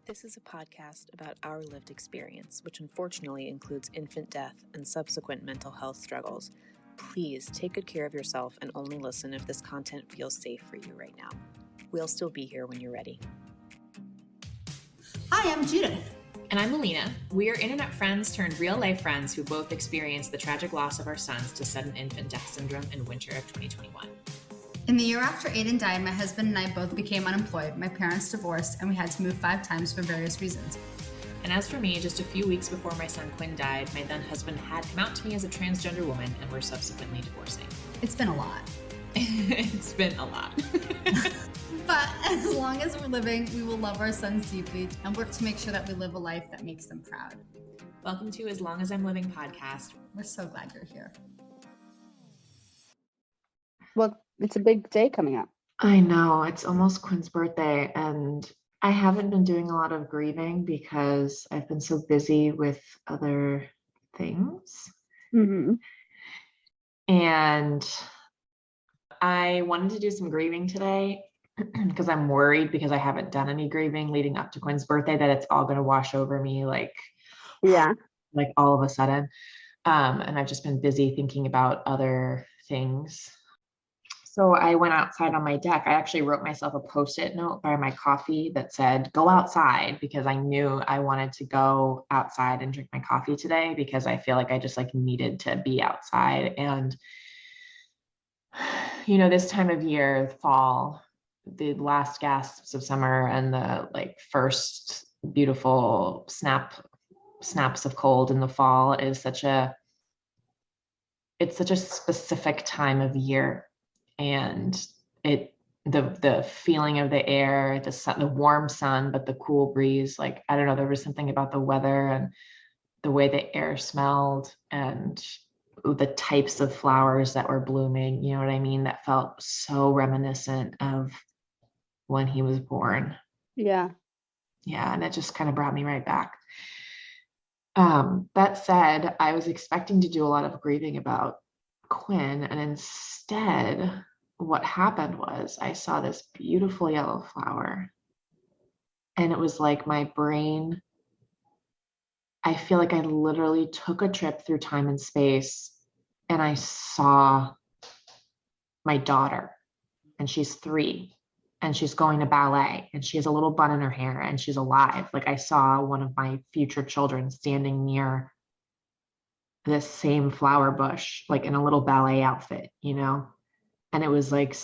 This is a podcast about our lived experience, which unfortunately includes infant death and subsequent mental health struggles. Please take good care of yourself and only listen if this content feels safe for you right now. We'll still be here when you're ready. Hi, I'm Judith. And I'm Alina. We are internet friends turned real-life friends who both experienced the tragic loss of our sons to sudden infant death syndrome in winter of 2021. In the year after Aiden died, my husband and I both became unemployed. My parents divorced, and we had to move 5 times for various reasons. And as for me, just a few weeks before my son Quinn died, my then husband had come out to me as a transgender woman and were subsequently divorcing. It's been a lot. It's been a lot. But as long as we're living, we will love our sons deeply and work to make sure that we live a life that makes them proud. Welcome to As Long As I'm Living podcast. We're so glad you're here. Well, it's a big day coming up. I know, it's almost Quinn's birthday, and I haven't been doing a lot of grieving because I've been so busy with other things. Mm-hmm. And I wanted to do some grieving today because I'm worried because I haven't done any grieving leading up to Quinn's birthday that it's all going to wash over me like all of a sudden. And I've just been busy thinking about other things. So I went outside on my deck. I actually wrote myself a Post-it note by my coffee that said, go outside, because I knew I wanted to go outside and drink my coffee today because I feel like I just needed to be outside. And, you know, this time of year, fall, the last gasps of summer and the first beautiful snaps of cold in the fall is such a specific time of year. And the feeling of the air, the sun, the warm sun, but the cool breeze, I don't know, there was something about the weather and the way the air smelled and the types of flowers that were blooming, you know what I mean? That felt so reminiscent of when he was born. Yeah. Yeah. And it just kind of brought me right back. That said, I was expecting to do a lot of grieving about Quinn, and instead what happened was I saw this beautiful yellow flower, and it was like my brain, I feel like I literally took a trip through time and space, and I saw my daughter, and she's 3, and she's going to ballet, and she has a little bun in her hair, and she's alive. I saw one of my future children standing near this same flower bush, in a little ballet outfit, you know? And it was it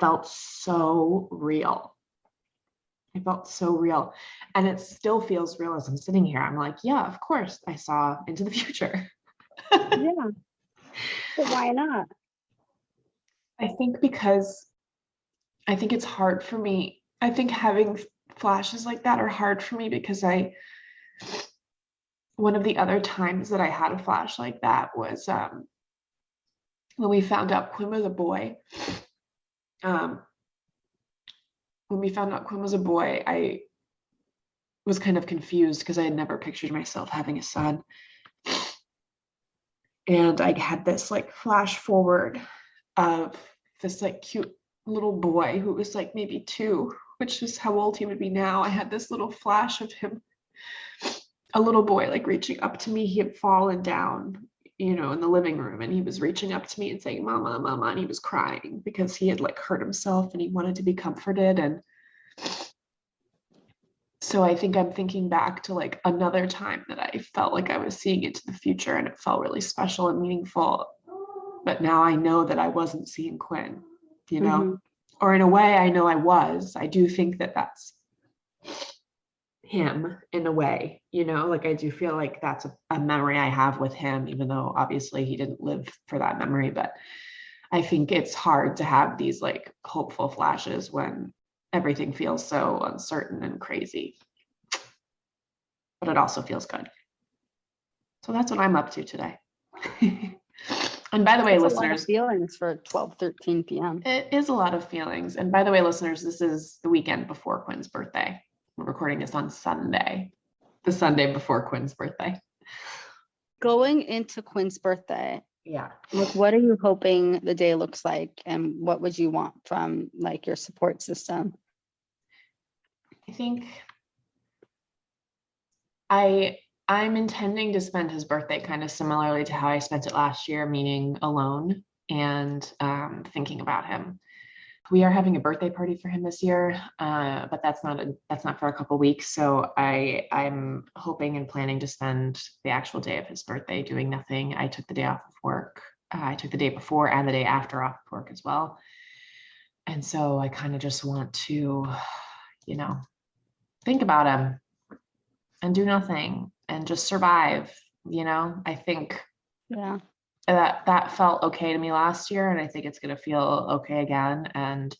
felt so real. It felt so real. And it still feels real as I'm sitting here. I'm like, yeah, of course I saw into the future. Yeah. But why not? I think because I think it's hard for me. I think having flashes like that are hard for me because one of the other times that I had a flash like that was when we found out Quinn was a boy. When we found out Quinn was a boy, I was kind of confused because I had never pictured myself having a son. And I had this flash forward of this cute little boy who was maybe 2, which is how old he would be now. I had this little flash of him, a little boy reaching up to me. He had fallen down, you know, in the living room, and he was reaching up to me and saying, "Mama, Mama," and he was crying because he had hurt himself and he wanted to be comforted. And so I think I'm thinking back to another time that I felt like I was seeing into the future, and it felt really special and meaningful. But now I know that I wasn't seeing Quinn, you know, Mm-hmm. or in a way I know I was. I do think that that's him in a way, you know, I do feel like that's a memory I have with him, even though obviously he didn't live for that memory. But I think it's hard to have these hopeful flashes when everything feels so uncertain and crazy, but it also feels good. So that's what I'm up to today. And by the way, That's listeners, a lot of feelings for 12:13 p.m. It is a lot of feelings. And by the way, listeners, this is the weekend before Quinn's birthday. We're recording this on Sunday, the Sunday before Quinn's birthday. Going into Quinn's birthday, Yeah. what are you hoping the day looks like, and what would you want from your support system? I think I'm intending to spend his birthday kind of similarly to how I spent it last year, meaning alone and thinking about him. We are having a birthday party for him this year, but that's not for a couple weeks. So I'm hoping and planning to spend the actual day of his birthday doing nothing. I took the day off of work. I took the day before and the day after off of work as well. And so I kind of just want to, think about him and do nothing and just survive. I think Yeah. that felt okay to me last year, and I think it's going to feel okay again. And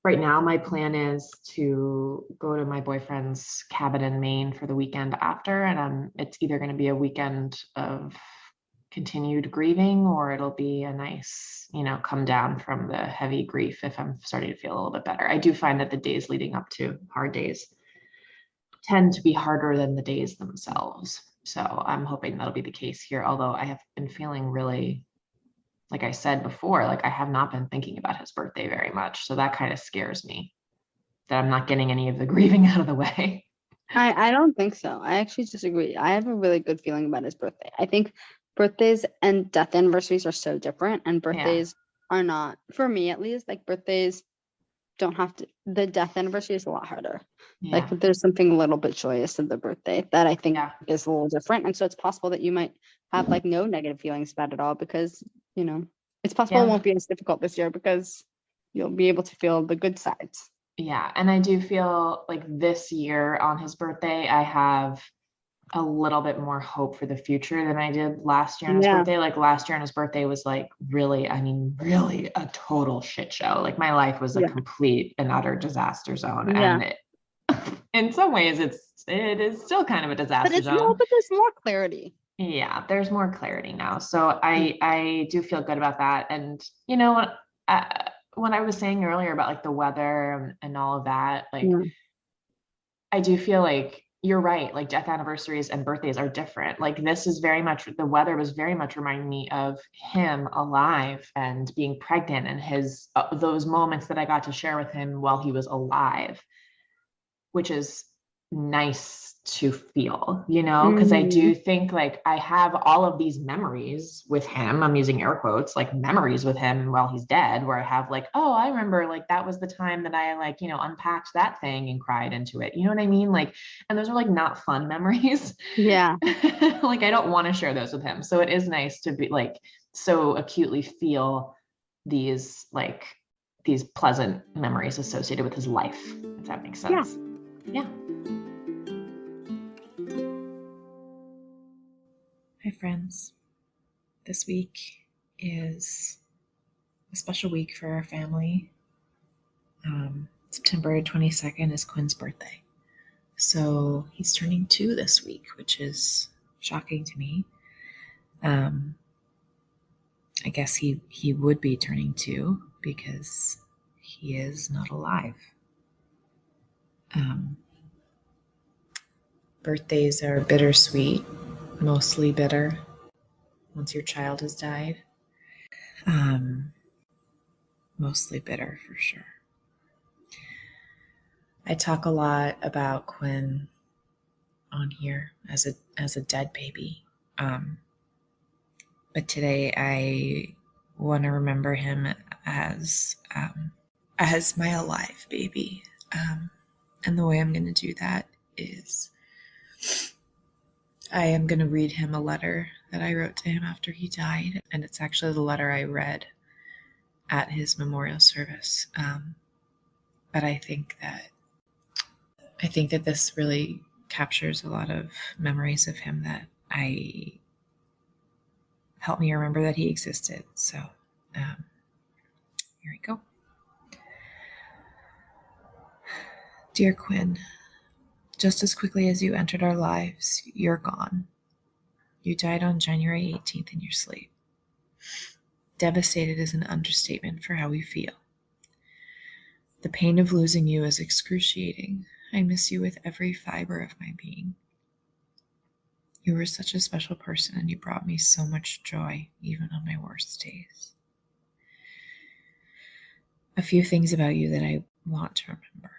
right now my plan is to go to my boyfriend's cabin in Maine for the weekend after, and it's either going to be a weekend of continued grieving, or it'll be a nice, come down from the heavy grief if I'm starting to feel a little bit better. I do find that the days leading up to hard days tend to be harder than the days themselves. So I'm hoping that'll be the case here. Although I have been feeling really, like I said before, like I have not been thinking about his birthday very much. So that kind of scares me that I'm not getting any of the grieving out of the way. I don't think so. I actually disagree. I have a really good feeling about his birthday. I think birthdays and death anniversaries are so different, and birthdays are not, for me at least, like birthdays don't have to, the death anniversary is a lot harder. Yeah. Like there's something a little bit joyous in the birthday that I think Yeah. is a little different. And so it's possible that you might have like no negative feelings about it all because, it's possible it won't be as difficult this year because you'll be able to feel the good sides. Yeah. And I do feel like this year on his birthday, I have a little bit more hope for the future than I did last year on his birthday. Like last year on his birthday was like really a total shit show. Like my life was a complete and utter disaster zone. And in some ways it is still kind of a disaster zone. But there's more clarity. Yeah, there's more clarity now. So I do feel good about that. And when I was saying earlier about like the weather and all of that, like I do feel like you're right. Like death anniversaries and birthdays are different. Like this is very much, the weather was very much reminding me of him alive and being pregnant and his, those moments that I got to share with him while he was alive, which is nice to feel, because I do think like I have all of these memories with him. I'm using air quotes, like memories with him while he's dead, where I have like, oh, I remember like that was the time that I like, unpacked that thing and cried into it. You know what I mean? Like, and those are like not fun memories. Yeah. Like I don't want to share those with him. So it is nice to be like so acutely feel these pleasant memories associated with his life, if that makes sense. Yeah. Hi, friends. This week is a special week for our family. September 22nd is Quinn's birthday. So he's turning 2 this week, which is shocking to me. I guess he would be turning 2 because he is not alive. Birthdays are bittersweet, mostly bitter once your child has died. Mostly bitter for sure. I talk a lot about Quinn on here as a dead baby. But today I want to remember him as my alive baby. And the way I'm going to do that is I am going to read him a letter that I wrote to him after he died. And it's actually the letter I read at his memorial service. But I think that this really captures a lot of memories of him that help me remember that he existed. So here we go. Dear Quinn, just as quickly as you entered our lives, you're gone. You died on January 18th in your sleep. Devastated is an understatement for how we feel. The pain of losing you is excruciating. I miss you with every fiber of my being. You were such a special person, and you brought me so much joy, even on my worst days. A few things about you that I want to remember.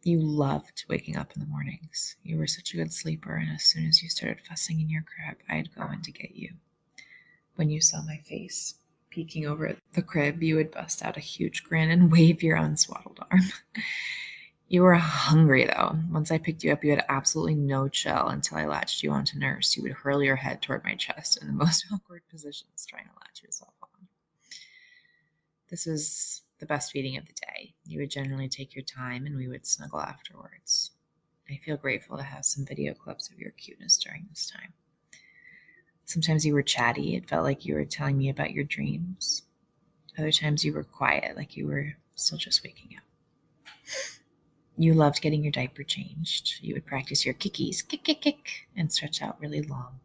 You loved waking up in the mornings. You were such a good sleeper, and as soon as you started fussing in your crib, I'd go in to get you. When you saw my face peeking over the crib, you would bust out a huge grin and wave your unswaddled arm. You were hungry, though. Once I picked you up, you had absolutely no chill until I latched you onto nurse. You would hurl your head toward my chest in the most awkward positions, trying to latch yourself on. This was the best feeding of the day. You would generally take your time, and we would snuggle afterwards. I feel grateful to have some video clips of your cuteness during this time. Sometimes you were chatty. It felt like you were telling me about your dreams. Other times you were quiet, like you were still just waking up. You loved getting your diaper changed. You would practice your kickies, kick, kick, kick, and stretch out really long.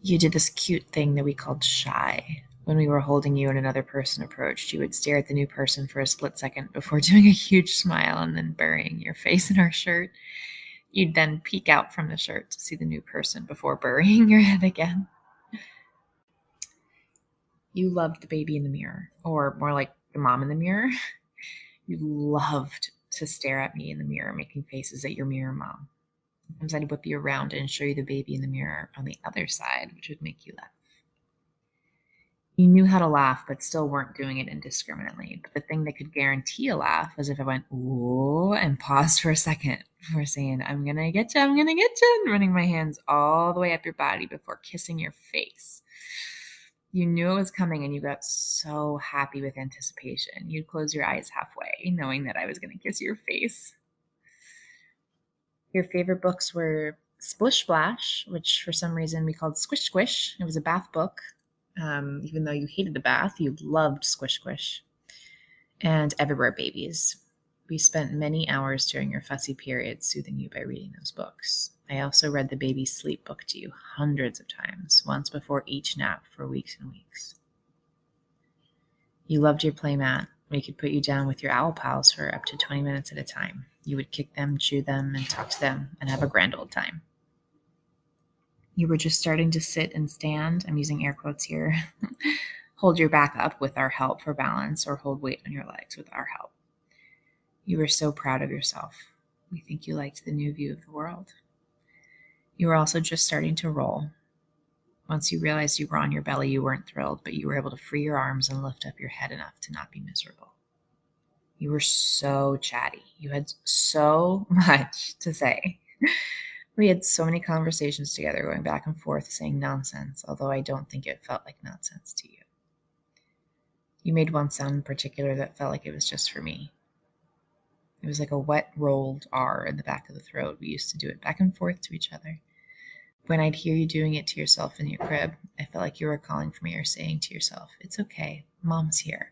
You did this cute thing that we called shy. When we were holding you and another person approached, you would stare at the new person for a split second before doing a huge smile and then burying your face in our shirt. You'd then peek out from the shirt to see the new person before burying your head again. You loved the baby in the mirror, or more like the mom in the mirror. You loved to stare at me in the mirror, making faces at your mirror mom. Sometimes I'd whip you around and show you the baby in the mirror on the other side, which would make you laugh. You knew how to laugh, but still weren't doing it indiscriminately. But the thing that could guarantee a laugh was if I went, ooh, and paused for a second before saying, I'm going to get you, I'm going to get you, and running my hands all the way up your body before kissing your face. You knew it was coming, and you got so happy with anticipation. You'd close your eyes halfway, knowing that I was going to kiss your face. Your favorite books were Splish Splash, which for some reason we called Squish Squish. It was a bath book. Even though you hated the bath, you loved Squish Squish. And Everywhere Babies. We spent many hours during your fussy period soothing you by reading those books. I also read the baby sleep book to you hundreds of times, once before each nap for weeks and weeks. You loved your playmat. We could put you down with your owl pals for up to 20 minutes at a time. You would kick them, chew them, and talk to them, and have a grand old time. You were just starting to sit and stand, I'm using air quotes here, hold your back up with our help for balance, or hold weight on your legs with our help. You were so proud of yourself. We think you liked the new view of the world. You were also just starting to roll. Once you realized you were on your belly, you weren't thrilled, but you were able to free your arms and lift up your head enough to not be miserable. You were so chatty. You had so much to say. We had so many conversations together, going back and forth, saying nonsense, although I don't think it felt like nonsense to you. You made one sound in particular that felt like it was just for me. It was like a wet, rolled R in the back of the throat. We used to do it back and forth to each other. When I'd hear you doing it to yourself in your crib, I felt like you were calling for me or saying to yourself, it's okay, Mom's here.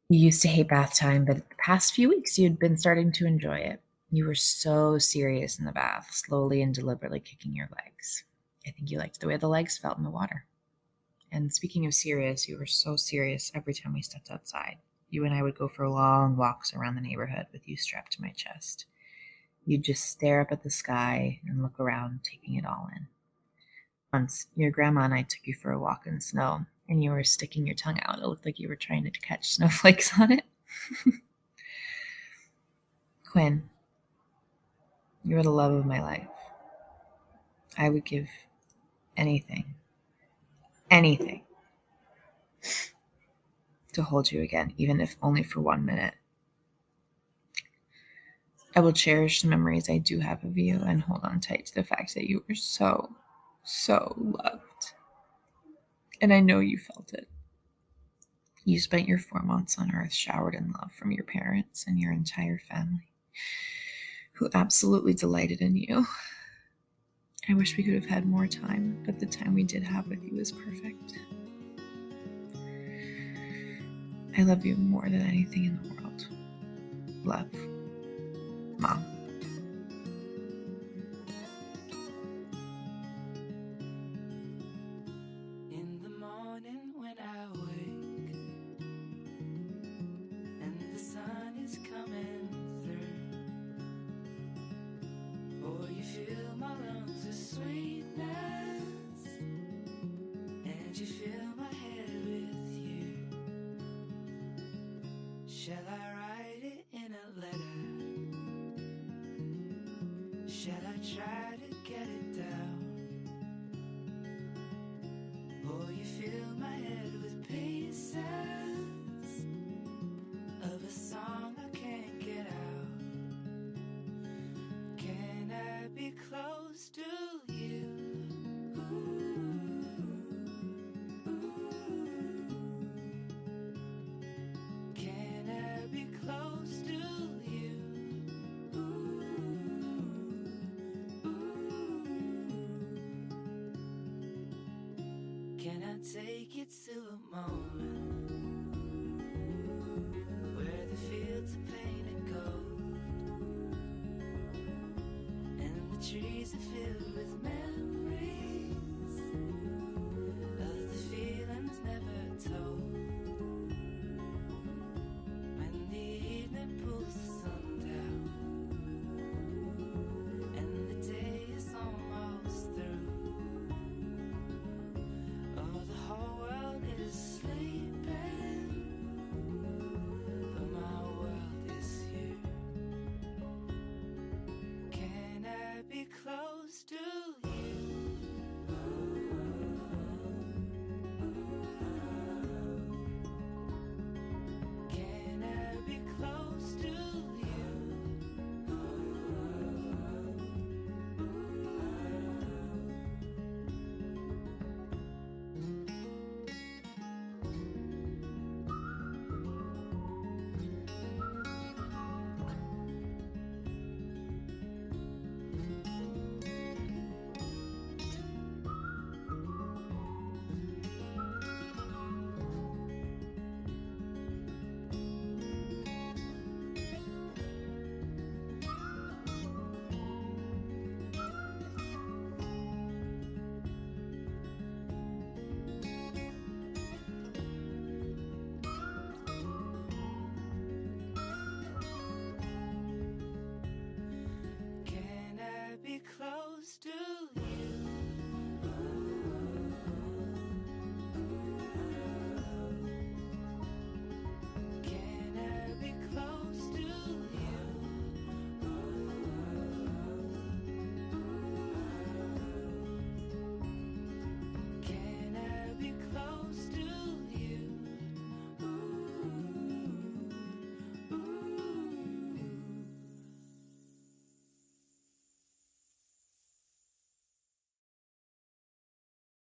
You used to hate bath time, but the past few weeks you'd been starting to enjoy it. You were so serious in the bath, slowly and deliberately kicking your legs. I think you liked the way the legs felt in the water. And speaking of serious, you were so serious every time we stepped outside. You and I would go for long walks around the neighborhood with you strapped to my chest. You'd just stare up at the sky and look around, taking it all in. Once, your grandma and I took you for a walk in the snow, and you were sticking your tongue out. It looked like you were trying to catch snowflakes on it. Quinn, you were the love of my life. I would give anything to hold you again, even if only for 1 minute. I will cherish the memories I do have of you and hold on tight to the fact that you were so loved. And I know you felt it. You spent your 4 months on earth showered in love from your parents and your entire family, who absolutely delighted in you. I wish we could have had more time, but the time we did have with you was perfect. I love you more than anything in the world. Love, Mom. In the morning when I wake and the sun is coming through, oh, you fill my lungs with sweetness and you fill my head with you. Shall I write it in a letter? Shall I try to get it down? Or you fill my head with pieces of a song I can't get out? Can I be close to you? Can I be close to you? Can I take you to a moment where the fields are painted gold and the trees are filled with melody?